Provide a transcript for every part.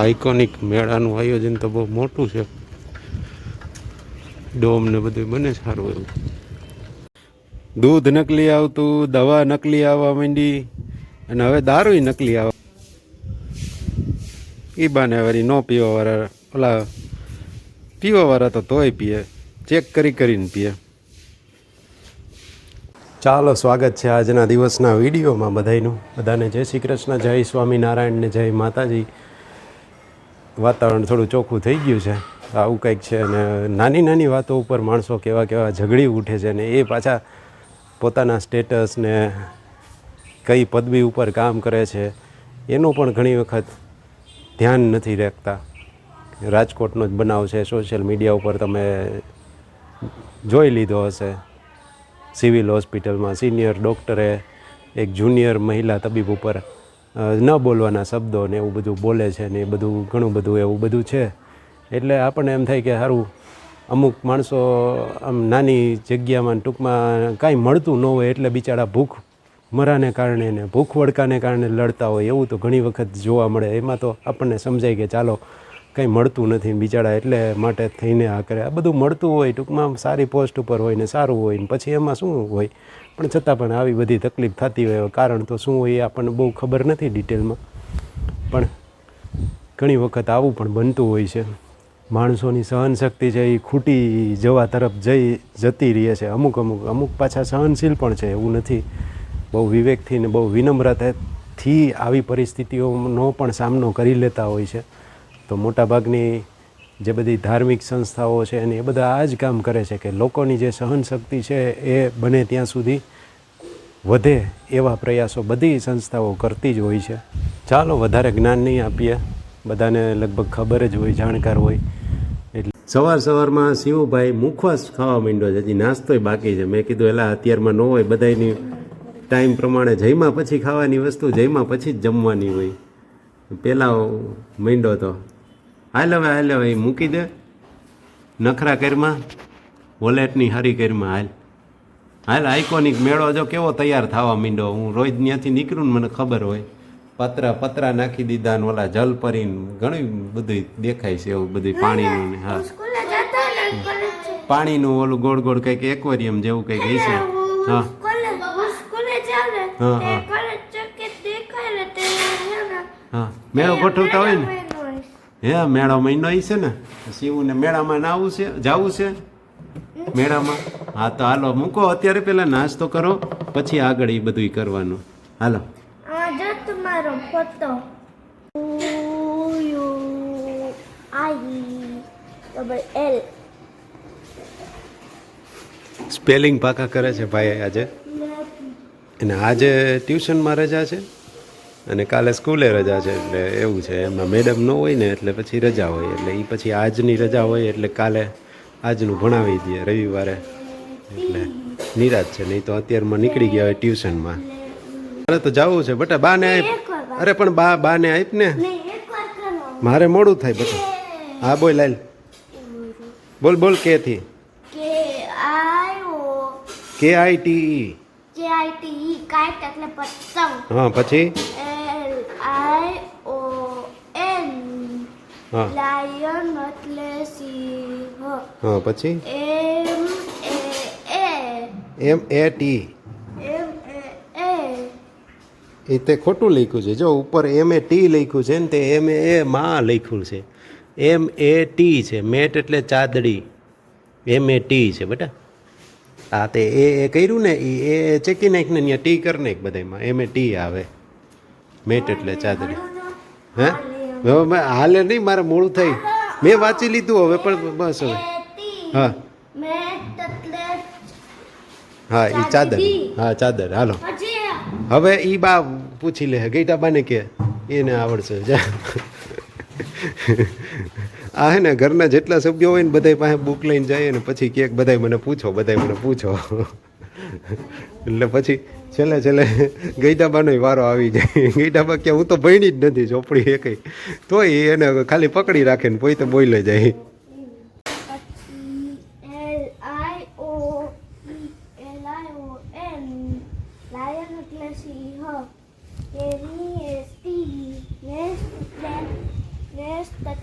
Iconic મેળાનું આયોજન તો બહુ મોટું છે. ડોમ ને બધું બને સારું એવું. દૂધ નકલી આવતું, દવા નકલી આવવા માંડી અને હવે દારૂ નકલી આવવા. એ બાને વળી ન પીવાવાળા ઓલા પીવાવાળા તો તોય પીએ, ચેક કરીને પીએ. ચાલો, સ્વાગત છે આજના દિવસના વિડીયોમાં બધાને જય શ્રી કૃષ્ણ, જય સ્વામિનારાયણ ને જય માતાજી. વાતાવરણ થોડું ચોખ્ખું થઈ ગયું છે, આવું કંઈક છે. અને નાની નાની વાતો ઉપર માણસો કેવા ઝઘડી ઉઠે છે ને એ પાછા પોતાના સ્ટેટસ ને કઈ પદવી ઉપર કામ કરે છે એનું પણ ઘણી વખત ધ્યાન નથી રાખતા. રાજકોટનો જ બનાવ છે, સોશિયલ મીડિયા ઉપર તમે જોઈ લીધો હશે. સિવિલ હોસ્પિટલમાં સિનિયર ડૉક્ટરે એક જુનિયર મહિલા તબીબ ઉપર ન બોલવાના શબ્દો ને એવું બધું બોલે છે ને એ બધું ઘણું બધું એવું બધું છે. એટલે આપણને એમ થાય કે સારું, અમુક માણસો આમ નાની જગ્યામાં ટૂંકમાં કાંઈ મળતું ન હોય એટલે બિચારા ભૂખ મરાને કારણે ને ભૂખ વડકાને કારણે લડતા હોય એવું તો ઘણી વખત જોવા મળે. એમાં તો આપણને સમજાય કે ચાલો કંઈ મળતું નથી બિચારા એટલે માટે થઈને આ કરે. આ બધું મળતું હોય, ટૂંકમાં સારી પોસ્ટ ઉપર હોય ને સારું હોય ને પછી એમાં શું હોય, પણ છતાં પણ આવી બધી તકલીફ થતી હોય. કારણ તો શું હોય એ આપણને બહુ ખબર નથી ડિટેલમાં, પણ ઘણી વખત આવું પણ બનતું હોય છે. માણસોની સહનશક્તિ છે એ ખૂટી જવા તરફ જતી રહે છે. અમુક પાછા સહનશીલ પણ છે, એવું નથી. બહુ વિવેકથી ને બહુ વિનમ્રતાથી આવી પરિસ્થિતિઓનો પણ સામનો કરી લેતા હોય છે. તો મોટાભાગની જે બધી ધાર્મિક સંસ્થાઓ છે અને એ બધા આ જ કામ કરે છે કે લોકોની જે સહનશક્તિ છે એ બને ત્યાં સુધી વધે એવા પ્રયાસો બધી સંસ્થાઓ કરતી જ હોય છે. ચાલો, વધારે જ્ઞાન નહીં આપીએ, બધાને લગભગ ખબર જ હોય, જાણકાર હોય. એટલે સવારમાં શિવભાઈ મુખવાસ ખાવા માંડ્યો છે, હજી નાસ્તોય બાકી છે. મેં કીધું એલા અત્યારમાં ન હોય, બધાની ટાઈમ પ્રમાણે જમ્યા પછી ખાવાની વસ્તુ જમ્યા પછી જ જમવાની હોય. પહેલાં માંડ્યો તો હાલ હવે એ મૂકી દે, નખરા કરમાં વોલેટની હારી કરમાં હાલ આઇકોનિક મેળો જો કેવો તૈયાર થવા માંડ્યો. હું રોજ ત્યાંથી નીકળું ને મને ખબર હોય, પતરા નાખી દીધા ને ઓલા જલ પરીને ઘણું બધું દેખાય છે એવું બધું પાણીનું ને. હા, પાણીનું ઓલું ગોળ ગોળ કંઈક એક્વેરિયમ જેવું કંઈક હશે. હા હા હા, મેળો ગોઠવતા હોય ને. હે, મેળો મહિનો છે ને, શિવને મેળામાં આવું છે, જવું છે મેળામાં. હા તો હાલો મૂકો અત્યારે, પેલા નાસ્તો કરો પછી આગળ એ બધું કરવાનું. હાલો. સ્પેલિંગ પાકા કરે છે ભાઈ આજે. અને આજે ટ્યુશનમાં રજા છે અને કાલે સ્કૂલે રજા છે. એટલે એવું છે, એમાં મેડમ ન હોય ને એટલે પછી રજા હોય. એટલે એ પછી આજની રજા હોય એટલે કાલે આજનું ભણાવી દઈએ રવિવારે. એટલે નિરાશ છે, નહીં તો અત્યારમાં નીકળી ગયા હોય ટ્યુશનમાં. અરે તો જવું છે બટા, બાને આપ. અરે પણ બાને આપ ને, મારે મોડું થાય બટા. હા બોલ લાલ, બોલ કેથી. KITE. કાઈટ એટલે પતંગ. હા, પછી LION લાયન એટલે સિંહ. હા, પછી MAT. એ તે ખોટું લખ્યું છે. જો ઉપર MAT લખ્યું છે ને તે MA માં લખ્યું છે. MAT છે. મેટ એટલે ચાદડી, MAT છે બેટા. હા તે એ કર્યું ને, એ ચેકી નાખ ને ત્યાં ટી કરી નાખ બધામાં. MAT આવે, મેટ એટલે ચાદડી. હે હવે હાલે નહીં, મારે મોડું થઈ. મેં વાંચી લીધું હવે પણ બસ હવે. હા હા, એ ચાદર. હા ચાદર. હાલો હવે ઈ બા પૂછી લે, ગઈટા બાને કે એને આવડશે. જા આ હે ને ઘરના જેટલા સભ્યો હોય ને બધા પાસે બુક લઈને જાય ને પછી ક્યાંક બધા મને પૂછો. એટલે પછી છેલ્લે ગઈડાબાનો વારો આવી જાય. ગઈડાબા કે હું તો ભણી જ નથી ચોપડી એ કંઈ, તોય એને ખાલી પકડી રાખે ને પોતે બોલે જાય.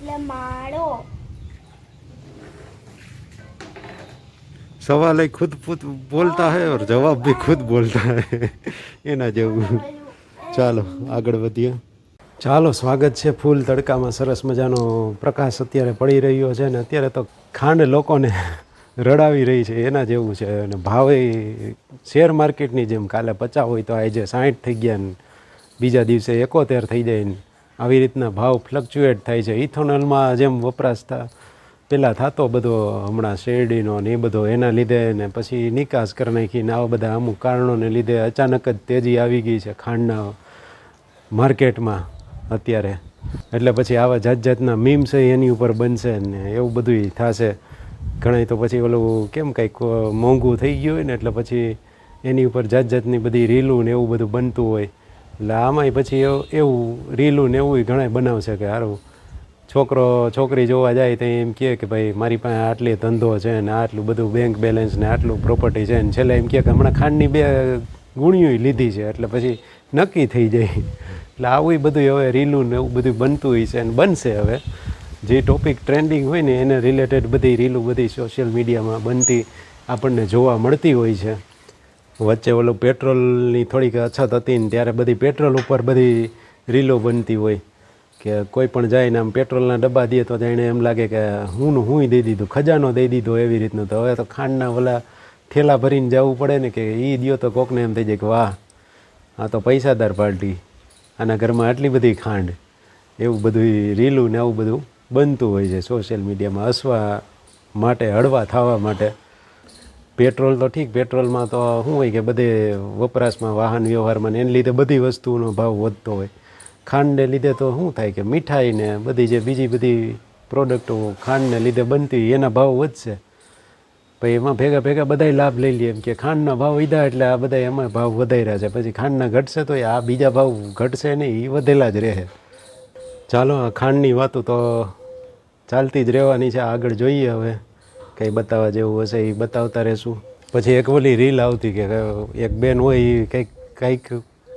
એટલે માળો. सवाल ही खुद बोलता है और जवाब भी खुद बोलता है એના જેવું. ચાલો આગળ વધીએ. ચાલો, સ્વાગત છે. ફૂલ તડકામાં સરસ મજાનો પ્રકાશ અત્યારે પડી રહ્યો છે ને અત્યારે તો ખાંડ લોકોને રડાવી રહી છે એના જેવું છે. અને ભાવે શેર માર્કેટની જેમ કાલે 50 હોય તો આજે 60 થઈ ગયા ને બીજા દિવસે 71 થઈ જાય ને આવી રીતના ભાવ ફ્લક્ચ્યુએટ થાય છે. ઇથોનોલમાં જેમ વપરાશ પહેલાં થતો બધો હમણાં શેરડીનો ને એ બધો એના લીધે ને પછી નિકાસ કરી નાખીને આવા બધા અમુક કારણોને લીધે અચાનક જ તેજી આવી ગઈ છે ખાંડના માર્કેટમાં અત્યારે. એટલે પછી આવા જાત જાતના મીમ્સ એની ઉપર બનશે ને એવું બધું થશે. ઘણા તો પછી ઓલું કેમ કંઈક મોંઘું થઈ ગયું હોય ને એટલે પછી એની ઉપર જાત જાતની બધી રીલું ને એવું બધું બનતું હોય. એટલે આમાંય પછી એવું રીલું ને એવું ઘણા બનાવશે કે સારું છોકરો છોકરી જોવા જાય તો એમ કહે કે ભાઈ મારી પાસે આટલી ધંધો છે ને આટલું બધું બેંક બેલેન્સ ને આટલું પ્રોપર્ટી છે ને છેલ્લે એમ કહે કે હમણાં ખાંડની 2 ગુણીઓ લીધી છે એટલે પછી નક્કી થઈ જાય. એટલે આવું બધું હવે રીલું ને એવું બધું બનતું હોય છે અને બનશે. હવે જે ટોપિક ટ્રેન્ડિંગ હોય ને એને રિલેટેડ બધી રીલું બધી સોશિયલ મીડિયામાં બનતી આપણને જોવા મળતી હોય છે. વચ્ચે ઓલું પેટ્રોલની થોડીક અછત હતી ને ત્યારે બધી પેટ્રોલ ઉપર બધી રીલો બનતી હોય કે કોઈ પણ જાય ને આમ પેટ્રોલના ડબ્બા દે તો જાણે એમ લાગે કે હું દઈ દીધું, ખજાનો દઈ દીધો એવી રીતનું. તો હવે તો ખાંડના ઓલા થેલા ભરીને જવું પડે ને કે એ દો તો કોકને એમ થઈ જાય કે વાહ આ તો પૈસાદાર પાર્ટી, આના ઘરમાં આટલી બધી ખાંડ. એવું બધું રીલું ને આવું બધું બનતું હોય છે સોશિયલ મીડિયામાં હસવા માટે, હળવા થવા માટે. પેટ્રોલ તો ઠીક, પેટ્રોલમાં તો શું હોય કે બધે વપરાશમાં વાહન વ્યવહારમાં ને એને લીધે બધી વસ્તુનો ભાવ વધતો હોય. ખાંડને લીધે તો શું થાય કે મીઠાઈ ને બધી જે બીજી બધી પ્રોડક્ટો ખાંડને લીધે બનતી એના ભાવ વધશે. પછી એમાં ભેગા ભેગા બધાય લાભ લઈ લે એમ કે ખાંડના ભાવ વધ્યા એટલે આ બધા એમાં ભાવ વધાર્યા છે. પછી ખાંડના ઘટશે તો આ બીજા ભાવ ઘટશે નહીં, એ વધેલા જ રહે. ચાલો, આ ખાંડની વાતો તો ચાલતી જ રહેવાની છે. આગળ જોઈએ હવે કંઈ બતાવવા જેવું હશે એ બતાવતા રહેશું. પછી એક ઓલી રીલ આવતી કે એક બેન હોય એ કંઈક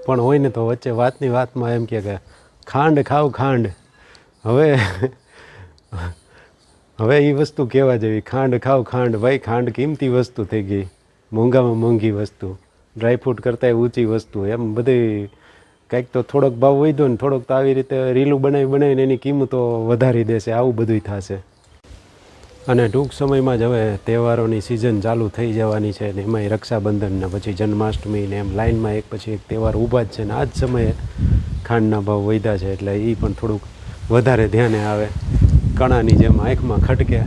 પણ હોય ને તો વચ્ચે વાતની વાતમાં એમ કે ખાંડ ખાવ ખાંડ. હવે એ વસ્તુ કહેવા જેવી, ખાંડ ખાવ ખાંડ. ભાઈ ખાંડ કિંમતી વસ્તુ થઈ ગઈ, મોંઘામાં મોંઘી વસ્તુ, ડ્રાયફ્રૂટ કરતાંય ઊંચી વસ્તુ. એમ બધી કંઈક તો થોડોક ભાવ વધ્યો ને થોડોક તો આવી રીતે રીલું બનાવીને એની કિંમતો વધારી દેશે. આવું બધું થશે. અને ટૂંક સમયમાં જ હવે તહેવારોની સિઝન ચાલુ થઈ જવાની છે ને એમાંય રક્ષાબંધન ને પછી જન્માષ્ટમી ને એમ લાઇનમાં એક પછી એક તહેવાર ઊભા જ છે ને આ જ સમયે ખાંડના ભાવ વધ્યા છે એટલે એ પણ થોડુંક વધારે ધ્યાને આવે. કણાની જેમ આંખમાં ખટકે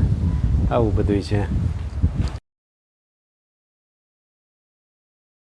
આવું બધું છે.